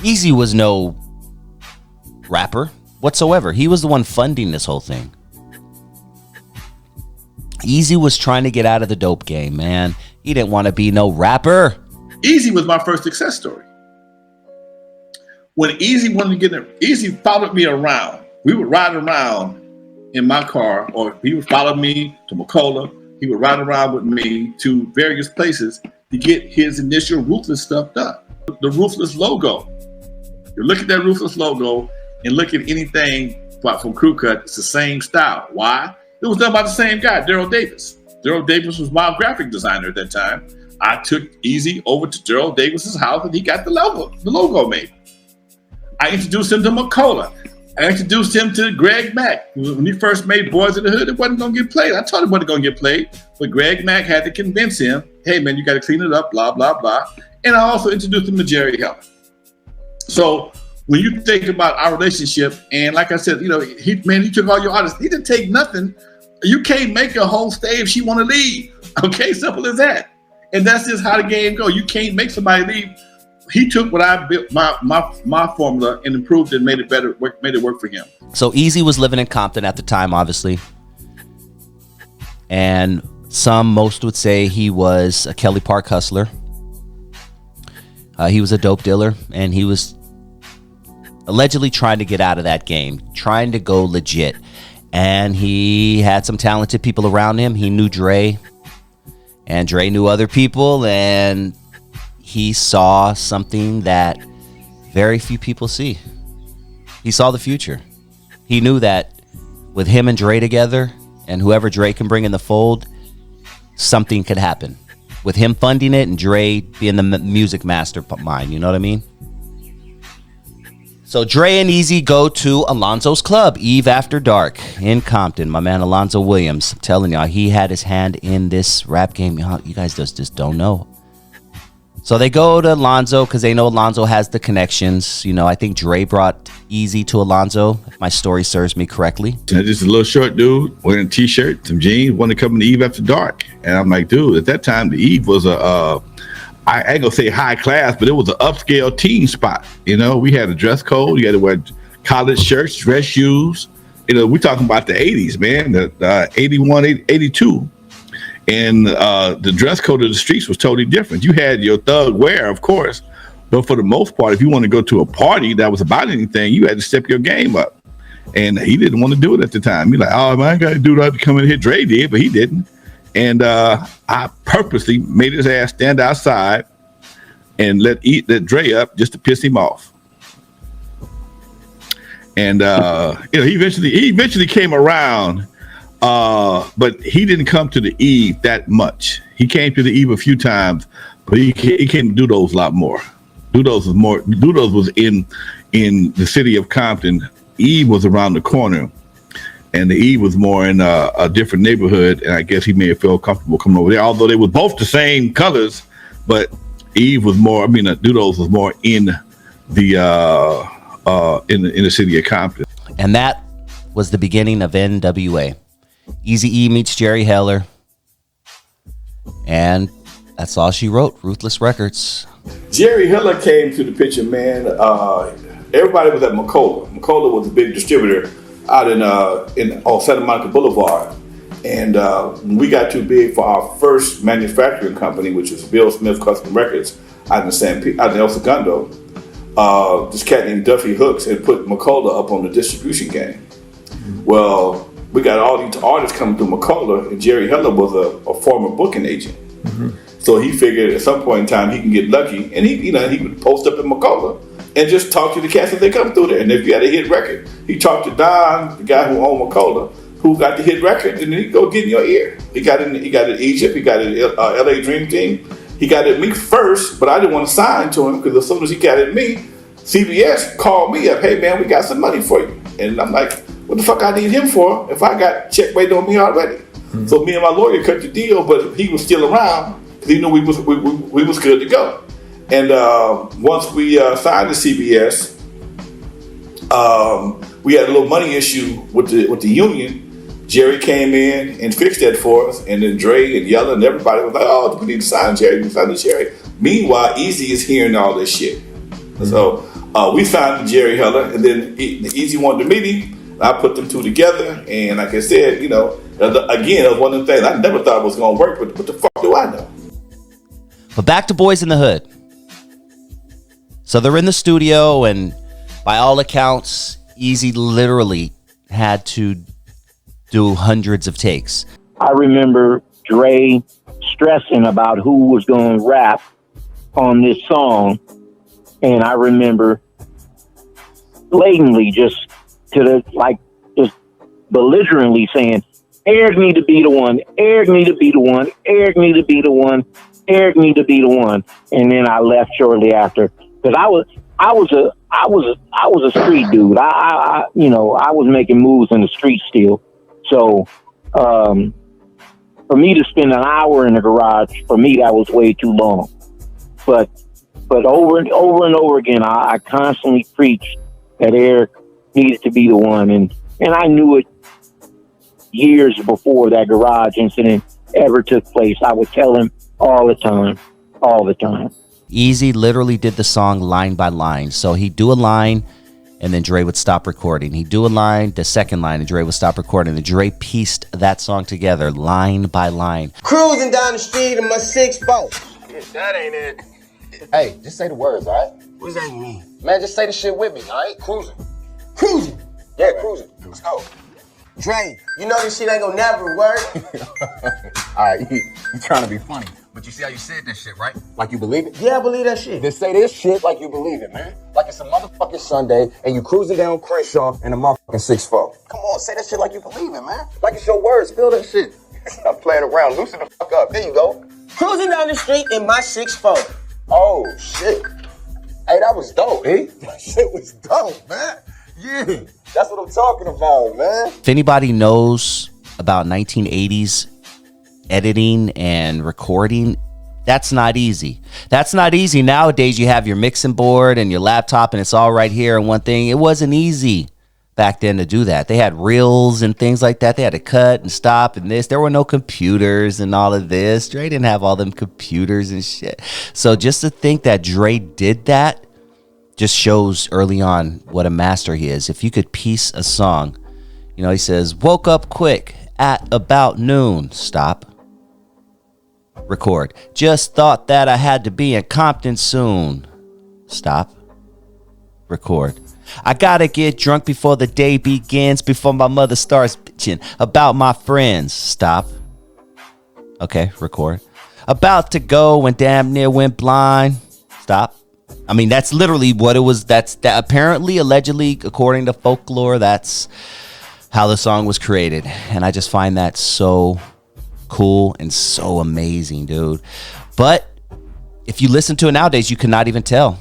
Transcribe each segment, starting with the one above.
EZY was no rapper whatsoever. He was the one funding this whole thing. EZY was trying to get out of the dope game, man. He didn't want to be no rapper. EZY was my first success story. When EZY wanted to get in, EZY followed me around. We would ride around in my car, or he would follow me to McCullough. He would ride around with me to various places to get his initial Ruthless stuff done. The Ruthless logo. You look at that Ruthless logo and look at anything from Crew Cut, it's the same style. Why? It was done by the same guy, Daryl Davis. Daryl Davis was my graphic designer at that time. I took EZY over to Daryl Davis's house and he got the logo made. I introduced him to McCullough. I introduced him to Greg Mack. When he first made Boys in the Hood, it wasn't going to get played. I told him it wasn't going to get played, but Greg Mack had to convince him, hey man, you got to clean it up, blah, blah, blah. And I also introduced him to Jerry Hel. So when you think about our relationship, and like I said, he took all your artists. He didn't take nothing. You can't make a whole stay if she want to leave. Okay, simple as that. And that's just how the game goes. You can't make somebody leave. He took what I built, my formula, and improved it, and made it better, made it work for him. So EZY was living in Compton at the time, obviously. And most would say he was a Kelly Park hustler. He was a dope dealer, and he was allegedly trying to get out of that game, trying to go legit. And he had some talented people around him. He knew Dre, and Dre knew other people, and he saw something that very few people see. He saw the future. He knew that with him and Dre together, and whoever Dre can bring in the fold, something could happen. With him funding it and Dre being the music mastermind, you know what I mean? So Dre and EZY go to Alonzo's club, Eve After Dark in Compton. My man Alonzo Williams, I'm telling y'all, he had his hand in this rap game. You guys just don't know. So they go to Alonzo because they know Alonzo has the connections. I think Dre brought EZY to Alonzo, if my story serves me correctly. Just a little short dude wearing a t-shirt, some jeans, wanted to come to Eve After Dark. And I'm like, dude, at that time, the Eve was I ain't gonna say high class, but it was an upscale teen spot. We had a dress code. You had to wear college shirts, dress shoes. We're talking about the 80s, man, the 81, 82. And the dress code of the streets was totally different. You had your thug wear, of course, but for the most part, if you want to go to a party that was about anything, you had to step your game up. And he didn't want to do it at the time. He's like, oh man, I got to do that to come in here. Dre did, but he didn't. And I purposely made his ass stand outside and let Dre up just to piss him off. And he eventually came around. But he didn't come to the Eve that much. He came to the Eve a few times, but he came to Dudos a lot more. Dudos was in the city of Compton. Eve was around the corner, and the Eve was more in a different neighborhood. And I guess he may have felt comfortable coming over there, although they were both the same colors. But Eve was more. Dudos was more in the in the city of Compton. And that was the beginning of NWA. EZY meets Jerry Hel, and that's all she wrote. Ruthless Records. Jerry Hel came to the picture, man. Everybody was at McCullough. McCullough was a big distributor out on Santa Monica Boulevard, and when we got too big for our first manufacturing company, which was Bill Smith Custom Records out in El Segundo, this cat named Duffy Hooks had put McCullough up on the distribution game. Well, we got all these artists coming through McCullough, and Jerry Hel was a former booking agent. Mm-hmm. So he figured at some point in time he can get lucky, and he would post up in McCullough and just talk to the cats as they come through there. And if you had a hit record, he talked to Don, the guy who owned McCullough, who got the hit record, and then he'd go get in your ear. He got it in Egypt, he got it in LA Dream Team. He got it at me first, but I didn't want to sign to him because as soon as he got it at me, CBS called me up, hey man, we got some money for you. And I'm like, what the fuck I need him for if I got check waiting on me already? Mm-hmm. So me and my lawyer cut the deal, but he was still around because he knew we was good to go. And once we signed to CBS, we had a little money issue with the union. Jerry came in and fixed that for us, and then Dre and Yella and everybody was like, "Oh, we need to sign Jerry. We sign Jerry." Meanwhile, EZY is hearing all this shit. Mm-hmm. So We signed Jerry Hel, and then the EZY wanted to meet him. I put them two together, and like I said, you know, again, it was one of the things I never thought was going to work, but what the fuck do I know? But back to Boys in the Hood. So they're in the studio, and by all accounts, EZY literally had to do hundreds of takes. I remember Dre stressing about who was going to rap on this song, and I remember blatantly just belligerently saying, Eric need to be the one, Eric need to be the one, Eric need to be the one, Eric need to be the one. And then I left shortly after, because I was a street dude. I was making moves in the street still. So for me to spend an hour in the garage, for me that was way too long. But over and over again, I constantly preached that Eric needed to be the one, and I knew it years before that garage incident ever took place. I would tell him all the time. EZY literally did the song line by line. So he'd do a line, and then Dre would stop recording. He'd do a line, the second line, and Dre would stop recording. And Dre pieced that song together line by line. Cruising down the street in my 6'4". Yeah, that ain't it. Hey, just say the words, all right? What does that mean? Man, just say the shit with me, all right? Cruising. Cruising. Yeah, cruising. Let's go. Dre, you know this shit ain't gonna never work. All right, you trying to be funny, but you see how you said that shit, right? Like you believe it? Yeah, I believe that shit. Then say this shit like you believe it, man. Like it's a motherfucking Sunday and you cruising down Crenshaw in a motherfucking 6'4". Come on, say that shit like you believe it, man. Like it's your words, feel that shit. Stop playing around, loosen the fuck up. There you go. Cruising down the street in my 6'4". Oh, shit. Hey, that was dope, eh? That shit was dope, man. Yeah, that's what I'm talking about, man. If anybody knows about 1980s editing and recording, that's not easy. That's not easy. Nowadays, you have your mixing board and your laptop, and it's all right here in one thing. It wasn't easy back then to do that. They had reels and things like that. They had to cut and stop and this. There were no computers and all of this. Dre didn't have all them computers and shit. So just to think that Dre did that just shows early on what a master he is. If you could piece a song, you know, he says, woke up quick at about noon. Stop. Record. Just thought that I had to be in Compton soon. Stop. Record. I gotta get drunk before the day begins, before my mother starts bitching about my friends. Stop. Okay, record. About to go when damn near went blind. Stop. I mean, that's literally what it was. That apparently, allegedly, according to folklore, that's how the song was created. And I just find that so cool and so amazing, dude. But if you listen to it nowadays, you cannot even tell.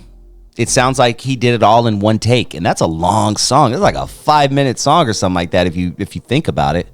It sounds like he did it all in one take, and that's a long song. It's like a 5-minute song or something like that if you think about it.